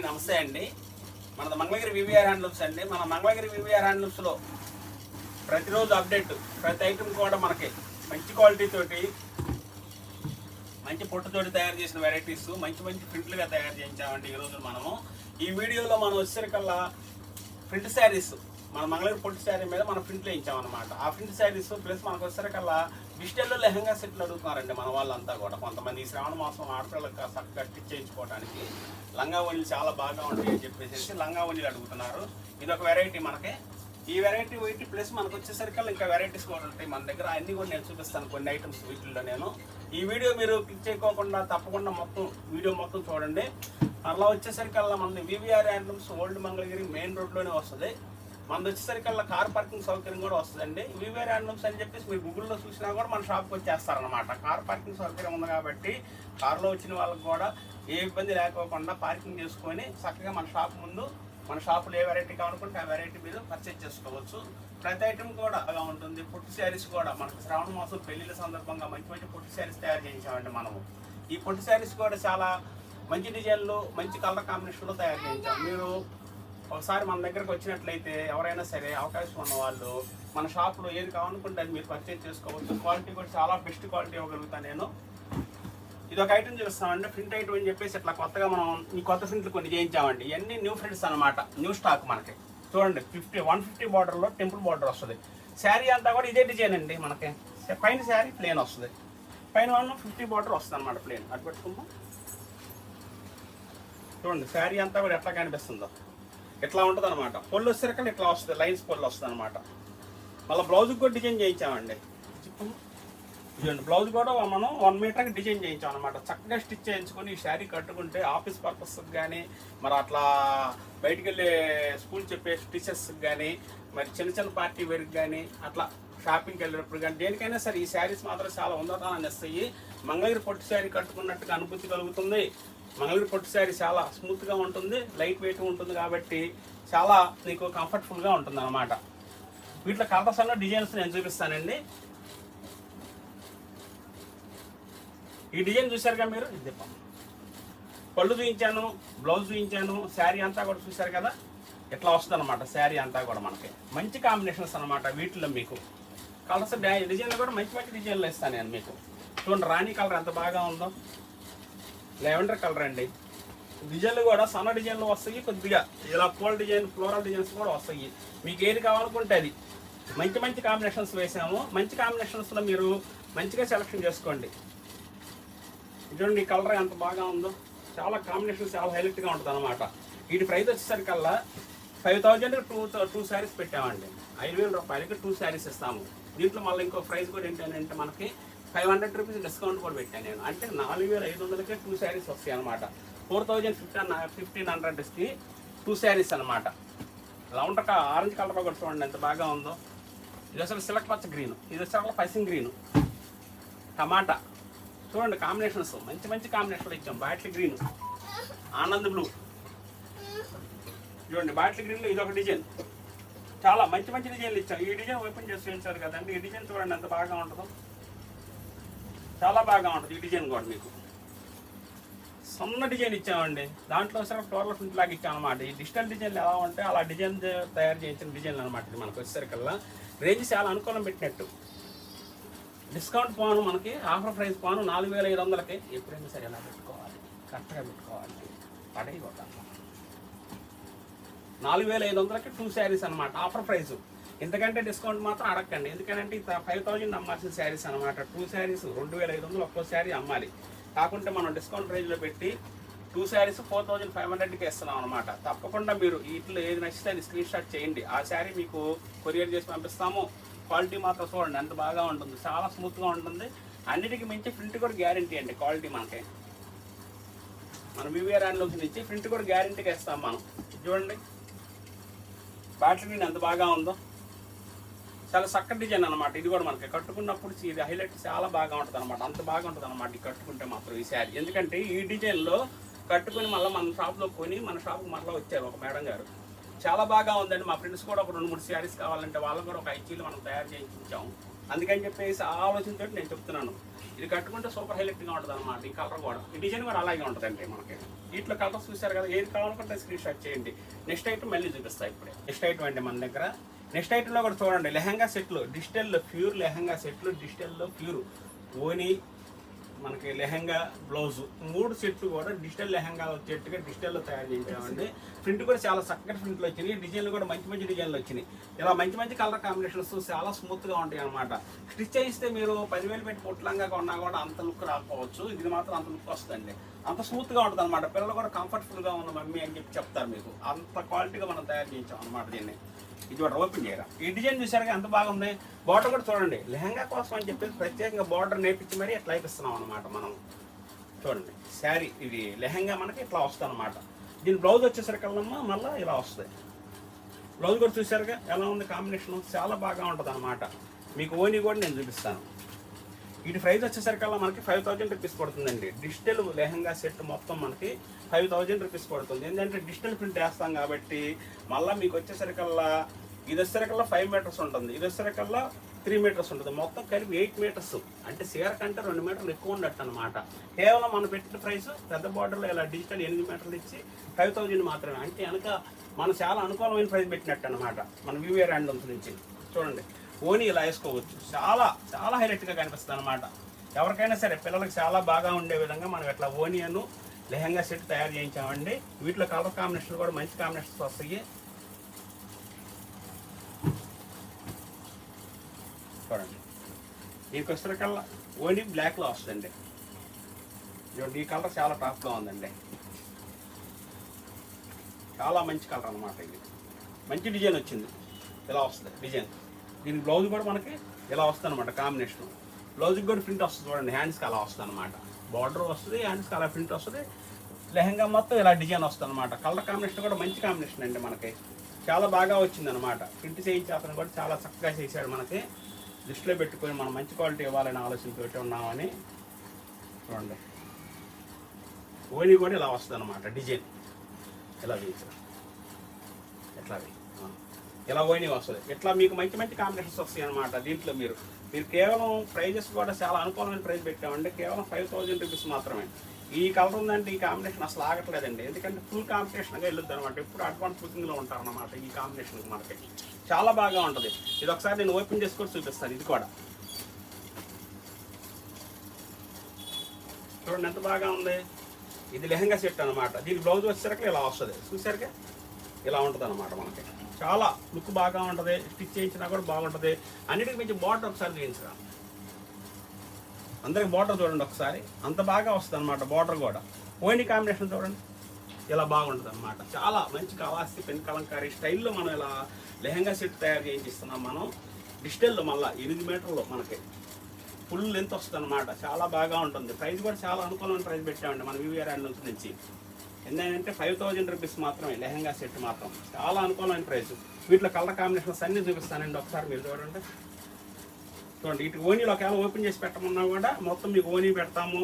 నమస్తే అండి. మన మంగళగిరి వివిఆర్ హ్యాండ్లూమ్స్ అండి. మన మంగళగిరి వివిఆర్ హ్యాండ్లూమ్స్లో ప్రతిరోజు అప్డేట్, ప్రతి ఐటమ్ కూడా మనకి మంచి క్వాలిటీ తోటి, మంచి పొట్టుతోటి తయారు చేసిన వెరైటీస్, మంచి మంచి ప్రింట్లుగా తయారు చేయించామండి. ఈరోజు మనము ఈ వీడియోలో మనం వచ్చేసరికల్లా ప్రింట్ శారీస్, మన మంగళగిరి పొట్టు శారీ మీద మనం ప్రింట్లు వేయించామన్నమాట. ఆ ప్రింట్ శారీస్ ప్లస్ మనకు వచ్చేసరికల్లా డిజిటల్లో లెహంగా సెట్లు అడుగుతున్నారండి మన వాళ్ళంతా కూడా. కొంతమంది ఈ శ్రావణ మాసం ఆడపిల్లలకు చక్కగా స్టిచ్ చేయించుకోవడానికి లంగా ఓణీలు చాలా బాగా ఉంటాయి అని చెప్పేసి లంగా ఓణీలు అడుగుతున్నారు. ఇది ఒక వెరైటీ మనకి. ఈ వెరైటీ వెయిట్ ప్లస్ మనకు వచ్చేసరికల్లా ఇంకా వెరైటీస్ కూడా ఉంటాయి మన దగ్గర. అన్నీ కూడా నేను చూపిస్తాను కొన్ని ఐటమ్స్ వీటిల్లో. నేను ఈ వీడియో మీరు క్లిక్ చేయకోకుండా తప్పకుండా వీడియో మొత్తం చూడండి. అలా వచ్చేసరికల్లా మనది VVR handlooms old Mangalagiri main రోడ్లోనే వస్తుంది. మనది వచ్చేసరికల్లా కార్ పార్కింగ్ సౌకర్యం కూడా వస్తుందండి. వివిఆర్ హ్యాండ్లూమ్స్ అని చెప్పేసి మీరు గూగుల్లో చూసినా కూడా మన షాప్కి వచ్చేస్తారనమాట. కార్ పార్కింగ్ సౌకర్యం ఉంది కాబట్టి కార్లో వచ్చిన వాళ్ళకి కూడా ఏ ఇబ్బంది లేకోకుండా పార్కింగ్ చేసుకొని చక్కగా మన షాప్ ముందు, మన షాపులో ఏ వెరైటీ కావాలనుకుంటే ఆ వెరైటీ మీరు పర్చేజ్ చేసుకోవచ్చు. ప్రతి ఐటమ్ కూడా బాగా ఉంటుంది. పొట్టు శారీస్ కూడా మనకు శ్రావణ మాసం పెళ్లిళ్ళ సందర్భంగా మంచి మంచి పొట్టు శారీస్ తయారు చేయించామండి మనము. ఈ పొట్టు శారీస్ కూడా చాలా మంచి డిజైన్లు, మంచి కలర్ కాంబినేషన్లో తయారు చేయించాం. మీరు ఒకసారి మన దగ్గరకు వచ్చినట్లయితే ఎవరైనా సరే అవకాశం ఉన్న వాళ్ళు మన షాప్లో ఏది కావాలనుకుంటే అది మీరు పర్చేజ్ చేసుకోవచ్చు. క్వాలిటీ కూడా చాలా బెస్ట్ క్వాలిటీ ఇవ్వగలుగుతాను నేను. ఇది ఒక ఐటమ్ చూపిస్తామండి, ప్రింట్ ఐటమ్ అని చెప్పేసి ఇట్లా కొత్తగా మనం ఈ కొత్త ప్రింట్లు కొన్ని చేయించామండి. ఇవన్నీ న్యూ ప్రింట్స్ అనమాట, న్యూ స్టాక్ మనకి. చూడండి 150 బార్డర్లో టెంపుల్ బార్డర్ వస్తుంది. శారీ అంతా కూడా ఇదే డిజైన్ అండి మనకి. పైన శారీ ప్లేన్ వస్తుంది, పైన 150 బార్డర్ వస్తుంది అనమాట ప్లేన్. అటు పెట్టుకుందాం చూడండి. శారీ అంతా కూడా ఎట్లా కనిపిస్తుందో ఇట్లా ఉంటుంది అనమాట. పొల్లు వచ్చేసరికి ఇట్లా వస్తుంది, లైన్స్ పొల్లు వస్తుంది అనమాట. మళ్ళీ బ్లౌజ్కి కూడా డిజైన్ చేయించామండి. చూడండి బ్లౌజ్ కూడా మనం 1 మీటర్కి డిజైన్ చేయించాం అనమాట. చక్కగా స్టిచ్ చేయించుకొని ఈ శారీ కట్టుకుంటే ఆఫీస్ పర్పస్కి కానీ, మరి అట్లా బయటికి వెళ్ళే స్కూల్ చెప్పే టీచర్స్కి కానీ, మరి చిన్న చిన్న పార్టీ వేర్కి కానీ, అట్లా షాపింగ్కి వెళ్ళేటప్పుడు కానీ దేనికైనా సరే ఈ శారీస్ మాత్రం చాలా ఉన్నతాన్ని ఇస్తాయి. మంగళగిరి పొట్టు శారీ కట్టుకున్నట్టుగా అనుభూతి కలుగుతుంది. మంగళగిరి పొట్టు శారీ చాలా స్మూత్గా ఉంటుంది, లైట్ వెయిట్ ఉంటుంది కాబట్టి చాలా నీకు కంఫర్టబుల్గా ఉంటుంది అనమాట. వీటిలో కలర్స్ అన్న డిజైన్స్ నేను చూపిస్తానండి. ఈ డిజైన్ చూసారుగా మీరు, ఇది పళ్ళు చూపించాను, బ్లౌజ్ చూపించాను, శారీ అంతా కూడా చూసారు కదా. ఇట్లా వస్తుంది అనమాట శారీ అంతా కూడా మనకి. మంచి కాంబినేషన్స్ అనమాట. వీటిలో మీకు కలర్స్ డిజైన్లు కూడా మంచి మంచి డిజైన్లు ఇస్తాను నేను మీకు. చూడండి రాణి కలర్ ఎంత బాగా ఉందో, లెవెండర్ కలర్ అండి. డిజైన్లు కూడా సన్న డిజైన్లు వస్తాయి, కొద్దిగా ఇలా పూల డిజైన్, ఫ్లోరల్ డిజైన్స్ కూడా వస్తాయి. మీకు ఏది కావాలనుకుంటే అది. మంచి మంచి కాంబినేషన్స్ వేసాము. మంచి కాంబినేషన్స్లో మీరు మంచిగా సెలెక్షన్ చేసుకోండి. చూడండి ఈ కలర్ ఎంత బాగా ఉందో, చాలా కాంబినేషన్ చాలా హైలైట్గా ఉంటుంది అనమాట. వీటి ప్రైస్ వచ్చేసరికల్లా 5000కి టూ శారీస్ పెట్టామండి. 5000 రూపాయలకి 2 శారీస్ ఇస్తాము. దీంట్లో మళ్ళీ ఇంకో ప్రైస్ కూడా ఏంటంటే మనకి 500 రూపీస్ డిస్కౌంట్ కూడా పెట్టాను నేను. అంటే 4500కే 2 శారీస్ వస్తాయి అనమాట. 4500కి 2 శారీస్ అనమాట. లౌండర్ ఆరెంజ్ కలర్ కూడా చూడండి ఎంత బాగా ఉందో. ఇది అసలు సిలక్ పచ్చ గ్రీన్, ఇది అసలు పైసింగ్ గ్రీన్, టమాటా. చూడండి కాంబినేషన్స్ మంచి మంచి కాంబినేషన్లు ఇచ్చాం. Bottle green, Anand blue. చూడండి బాటిల్ గ్రీన్లో ఇది ఒక డిజైన్. చాలా మంచి మంచి డిజైన్లు ఇచ్చాం. ఈ డిజైన్ ఓపెన్ చేసి వేయించారు కదండి. ఈ డిజైన్ చూడండి ఎంత బాగా ఉంటుందో, చాలా బాగా ఉంటుంది. ఈ డిజైన్ కూడా మీకు సన్న డిజైన్ ఇచ్చామండి. దాంట్లో సరే ఫ్లోరల్ ప్రింట్ లాగా ఇచ్చామన్నమాట. ఈ డిజిటల్ డిజైన్లు ఎలా ఉంటే అలా డిజైన్ తయారు చేయించిన డిజైన్లు అనమాట. ఇది మనకు వచ్చేసరికల్లా రేంజ్ చాలా అనుకూలం పెట్టినట్టు. డిస్కౌంట్ పోను మనకి, ఆఫర్ ప్రైస్ పోను 4500కి. ఎప్పుడైనా సరే ఎలా పెట్టుకోవాలి, కరెక్ట్గా పెట్టుకోవాలి. పడై కూడా 4500కి 2 శారీస్ అనమాట. Offer price. ఎందుకంటే డిస్కౌంట్ మాత్రం అడగండి. ఎందుకంటే 5000 అమ్మాల్సిన శారీస్ అనమాట. 2 శారీస్ 2500 ఒక్కో శారీ అమ్మాలి. కాకుంటే మనం డిస్కౌంట్ రేంజ్లో పెట్టి 2 శారీస్ 4500కి ఇస్తున్నాం అనమాట. తప్పకుండా మీరు వీటిలో ఏది నచ్చితే అది స్క్రీన్ షాట్ చేయండి. ఆ శారీ మీకు కొరియర్ చేసి పంపిస్తాము. క్వాలిటీ మాత్రం చూడండి ఎంత బాగా ఉంటుంది, చాలా స్మూత్గా ఉంటుంది. అన్నిటికీ మించి ప్రింట్ కూడా గ్యారంటీ అండి. క్వాలిటీ మనకి మనం వివిఆర్ హ్యాండ్లూమ్స్ నుంచి ప్రింట్ కూడా గ్యారంటీగా ఇస్తాం మనం. చూడండి బాటిల్ గ్రీన్ ఎంత బాగా ఉందో, చాలా చక్కటి డిజైన్ అనమాట. ఇది కూడా మనకి కట్టుకున్నప్పుడు ఇది హైలైట్ చాలా బాగా ఉంటుంది అనమాట. అంత బాగా ఉంటుంది అనమాట ఈ కట్టుకుంటే మాత్రం ఈ శారీ. ఎందుకంటే ఈ డిజైన్లో కట్టుకుని మళ్ళీ మన షాప్లో కొని మన షాప్కి మళ్ళీ వచ్చారు ఒక మేడం గారు. చాలా బాగా ఉందండి. మా ఫ్రెండ్స్ కూడా ఒక 2-3 శారీస్ కావాలంటే వాళ్ళకు కూడా ఒక 5 చీరలు మనం తయారు చేయించాము. అందుకని చెప్పేసి ఆ ఆలోచనతో నేను చెప్తున్నాను. ఇది కట్టుకుంటే సూపర్ హైలైట్గా ఉంటుంది అనమాట. ఈ కలర్ కూడా, ఈ డిజైన్ కూడా అలాగే ఉంటుందండి మనకి. వీటిలో కలర్స్ చూసారు కదా, ఏది కావాలనుకుంటే స్క్రీన్ షాట్ చేయండి. నెక్స్ట్ ఐటమ్ మళ్ళీ చూపిస్తాయి ఇప్పుడే. నెక్స్ట్ ఐటమ్ అండి మన దగ్గర. నెక్స్ట్ ఐటమ్లో కూడా చూడండి, లెహంగా సెట్లు, డిజిటల్లో ప్యూర్ లెహంగా సెట్లు, డిజిటల్లో ప్యూర్ ఓని, మనకి లెహంగా బ్లౌజు 3 సెట్లు కూడా డిజిటల్ లెహంగా వచ్చేట్టుగా డిజిటల్లో తయారు చేయించామండి. ప్రింట్ కూడా చాలా చక్కటి ప్రింట్లు వచ్చినాయి, డిజైన్లు కూడా మంచి మంచి డిజైన్లు వచ్చినాయి. ఇలా మంచి మంచి కలర్ కాంబినేషన్స్ చాలా స్మూత్గా ఉంటాయి అనమాట. స్టిచ్ చేయిస్తే మీరు 10,000 పెట్టి పొట్లంగా కొన్నా కూడా అంత లుక్ రాకపోవచ్చు, ఇది మాత్రం అంత లుక్ వస్తుందండి. అంత స్మూత్గా ఉంటుంది అనమాట. పిల్లలు కూడా కంఫర్టబుల్గా ఉన్న మమ్మీ అని చెప్పి చెప్తారు మీకు. అంత క్వాలిటీగా మనం తయారు చేయించాం అనమాట దీన్ని. ఇది కూడా ఓపెన్ చేయరా. ఈ డిజైన్ చూసారుగా ఎంత బాగుంది. బార్డర్ కూడా చూడండి, లెహంగా కోసం అని చెప్పేసి ప్రత్యేకంగా బార్డర్ నేర్పించి మరీ ఇట్లా ఇస్తున్నాం అనమాట మనం. చూడండి శారీ, ఇది లెహంగా మనకి ఇట్లా వస్తుంది అనమాట. దీని బ్లౌజ్ వచ్చేసరికల్లా మళ్ళీ ఇలా వస్తుంది. బ్లౌజ్ కూడా చూసారుగా ఎలా ఉంది కాంబినేషన్, చాలా బాగా ఉంటుంది అనమాట. మీకు ఓనీ కూడా నేను చూపిస్తాను. వీటి ప్రైస్ వచ్చేసరికల్లా మనకి 5,000 రూపీస్ పడుతుందండి. డిజిటల్ లెహంగా సెట్ మొత్తం మనకి 5,000 రూపీస్ పడుతుంది. ఏంటంటే డిజిటల్ ప్రింట్ వేస్తాం కాబట్టి మళ్ళీ మీకు వచ్చేసరికల్లా ఇది వచ్చేసరికల్లా 5 మీటర్స్ ఉంటుంది, ఇది వచ్చేసరికల్లా 3 మీటర్స్ ఉంటుంది, మొత్తం కలిపి 8 మీటర్స్. అంటే చీర కంటే 2 మీటర్లు ఎక్కువ ఉన్నట్టు అనమాట. కేవలం మనం పెట్టిన ప్రైస్ పెద్ద బార్డర్లో ఇలా డిజిటల్ 8 మీటర్లు ఇచ్చి 5,000 మాత్రమే. అంటే కనుక మనం చాలా అనుకూలమైన ప్రైస్ పెట్టినట్టు అనమాట మన వివిఆర్ హ్యాండ్లూమ్స్ నుంచి. చూడండి ఓని ఇలా వేసుకోవచ్చు, చాలా చాలా హైలైట్గా కనిపిస్తుంది అనమాట. ఎవరికైనా సరే పిల్లలకి చాలా బాగా ఉండే విధంగా మనం ఇట్లా ఓనియన్ లెహంగా సెట్ తయారు చేయించామండి. వీటిలో కలర్ కాంబినేషన్ కూడా మంచి కాంబినేషన్స్ వస్తాయి. చూడండి దీనికి వచ్చేసరికల్లా ఓని బ్లాక్లో వస్తుందండి. ఈ కలర్ చాలా టాప్గా ఉందండి, చాలా మంచి కలర్ అనమాట. ఇది మంచి డిజైన్ వచ్చింది, ఇలా వస్తుంది డిజైన్. దీనికి బ్లౌజ్ కూడా మనకి ఇలా వస్తుంది అనమాట కాంబినేషన్. బ్లౌజ్కి కూడా ప్రింట్ వస్తుంది చూడండి, హ్యాండ్స్కి అలా వస్తుంది అనమాట. బార్డర్ వస్తుంది, హ్యాండ్స్కి అలా ప్రింట్ వస్తుంది, లెహంగా మొత్తం ఇలా డిజైన్ వస్తుంది అనమాట. కలర్ కాంబినేషన్ కూడా మంచి కాంబినేషన్ అండి, మనకి చాలా బాగా వచ్చింది అనమాట. ప్రింట్ చేయించి అతను కూడా చాలా చక్కగా చేశాడు. మనకి దృష్టిలో పెట్టుకొని మనం మంచి క్వాలిటీ ఇవ్వాలని ఆలోచనతో ఉన్నామని. చూడండి ఓని కూడా ఇలా వస్తుంది అనమాట డిజైన్, ఇలా వేసారు, ఎట్లా ఇలా ఓని వస్తుంది. ఇట్లా మీకు మంచి మంచి కాంబినేషన్స్ వస్తాయి అనమాట. దీంట్లో మీరు కేవలం ప్రైజెస్ కూడా చాలా అనుకూలమైన ప్రైస్ పెట్టామండి. కేవలం 5,000 రూపీస్ మాత్రమే. ఈ కలర్ ఉందంటే ఈ కాంబినేషన్ అసలు ఆగట్లేదండి, ఎందుకంటే ఫుల్ కాంపిటీషన్గా వెళ్ళొద్దు అనమాట. ఎప్పుడు అడ్వాన్స్ బుకింగ్లో ఉంటారన్నమాట. ఈ కాంబినేషన్ మనకి చాలా బాగా ఉంటుంది. ఇది ఒకసారి నేను ఓపెన్ చేసుకొని చూపిస్తాను. ఇది కూడా చూడండి ఎంత బాగా ఉంది. ఇది లెహంగా సెట్ అనమాట. దీని బ్లౌజ్ వచ్చేసరికి ఇలా వస్తుంది, చూసారుగా ఇలా ఉంటుంది అనమాట. మనకి చాలా లుక్ బాగా ఉంటుంది, స్టిచ్ చేయించినా కూడా బాగుంటుంది. అన్నిటికి మించి బార్డర్ ఒకసారి చేయించరా, అందరికి బార్డర్ చూడండి ఒకసారి, అంత బాగా వస్తుంది అనమాట. బార్డర్ కూడా ఓని కాంబినేషన్ చూడండి ఇలా బాగుంటుంది అనమాట. చాలా మంచి కవాసి పెన్ కలంకారీ స్టైల్లో మనం ఇలా లెహంగా సెట్ తయారు చేయించిస్తున్నాం మనం. డిజిటల్లో మళ్ళీ 8 మీటర్లు మనకి ఫుల్ లెంత్ వస్తుంది అనమాట. చాలా బాగా ఉంటుంది. ప్రైస్ కూడా చాలా అనుకూలమైన ప్రైస్ పెట్టామండి మన వివిఆర్ హ్యాండ్లూమ్స్ నుంచి. ఏంటంటే 5,000 రూపీస్ మాత్రమే లెహంగా సెట్ మాత్రం, చాలా అనుకూలమైన ప్రైస్. వీటిలో కలర్ కాంబినేషన్స్ అన్నీ చూపిస్తానండి, ఒకసారి మీరు చూడండి. చూడండి ఇటు ఓనీలో ఒకవేళ ఓపెన్ చేసి పెట్టమన్నా కూడా మొత్తం మీకు ఓనీ పెడతాము,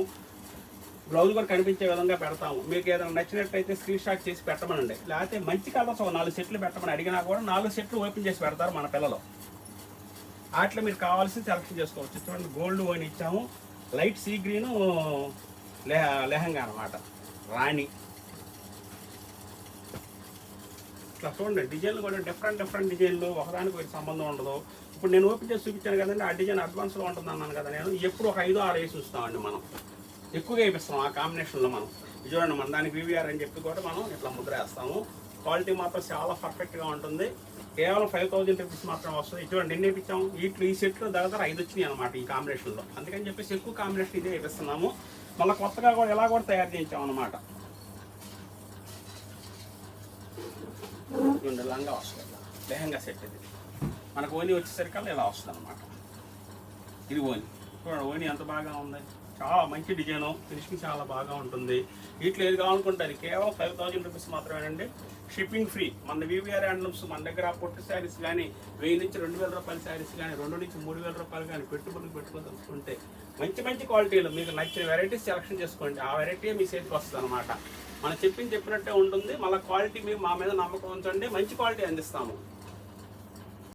బ్లౌజ్ కూడా కనిపించే విధంగా పెడతాము. మీకు ఏదైనా నచ్చినట్టయితే స్క్రీన్ షాట్ చేసి పెట్టమనండి. లేకపోతే మంచి కలర్స్ 4 సెట్లు పెట్టమని అడిగినా కూడా 4 సెట్లు ఓపెన్ చేసి పెడతారు మన పిల్లలు. వాటిలో మీరు కావాల్సింది సెలెక్షన్ చేసుకోవచ్చు. చూడండి గోల్డ్ ఓని ఇచ్చాము, లైట్ సీ గ్రీను లెహంగా అనమాట రాణి. ఇట్లా చూడండి డిజైన్లు కూడా డిఫరెంట్ డిజైన్లు, ఒకదానికి ఒక సంబంధం ఉండదు. ఇప్పుడు నేను ఓపెన్ చేసి చూపించాను కదండి, ఆ డిజైన్ అడ్వాన్స్లో ఉంటుంది అన్నాను కదా నేను. ఎప్పుడు ఒక 5-6 వేసి చూస్తామండి మనం, ఎక్కువగా వేపిస్తాం ఆ కాంబినేషన్లో మనం. చూడండి మన దానికి వివిఆర్ అని చెప్పి కూడా మనం ఇట్లా ముద్ర వేస్తాము. క్వాలిటీ మాత్రం చాలా పర్ఫెక్ట్గా ఉంటుంది. కేవలం 5,000 రూపీస్ మాత్రం వస్తుంది. చూడండి ఎన్ని వేయించాము, ఈ సెట్లో దగ్గర 5 వచ్చినాయి అనమాట ఈ కాంబినేషన్లో. అందుకని చెప్పేసి ఎక్కువ కాంబినేషన్ ఇదే వేపిస్తున్నాము. మళ్ళీ కొత్తగా కూడా ఇలా కూడా తయారు చేయించాం అనమాట. చూడండి లంగా వస్తుంది, లెహంగా సెట్ ఇది మనకు. ఓని వచ్చేసరికి ఇలా వస్తుంది అనమాట. ఇది ఓని చూడండి, ఓని ఎంత బాగా ఉంది, చాలా మంచి డిజైను, ఫినిషింగ్ చాలా బాగా ఉంటుంది. వీటిలో ఏది కావాలనుకుంటారు కేవలం 5,000 రూపీస్ మాత్రమేనండి. Shipping free. మన వివిఆర్ హ్యాండ్లూమ్స్ మన దగ్గర పొట్టు శారీస్ కానీ 1000 నుంచి 2,000 రూపాయల శారీస్ కానీ 2 నుంచి 3,000 రూపాయలు కానీ పెట్టుబడులు పెట్టుకోదలుచుకుంటే మంచి క్వాలిటీలు మీకు నచ్చిన వెరైటీస్ సెలెక్షన్ చేసుకోండి. ఆ వెరైటీ మీ చేతికి వస్తుంది అనమాట. మనం చెప్పినట్టే ఉంటుంది. మళ్ళీ క్వాలిటీ మేము మా మీద నమ్మకం ఉంచండి, మంచి క్వాలిటీ అందిస్తాము.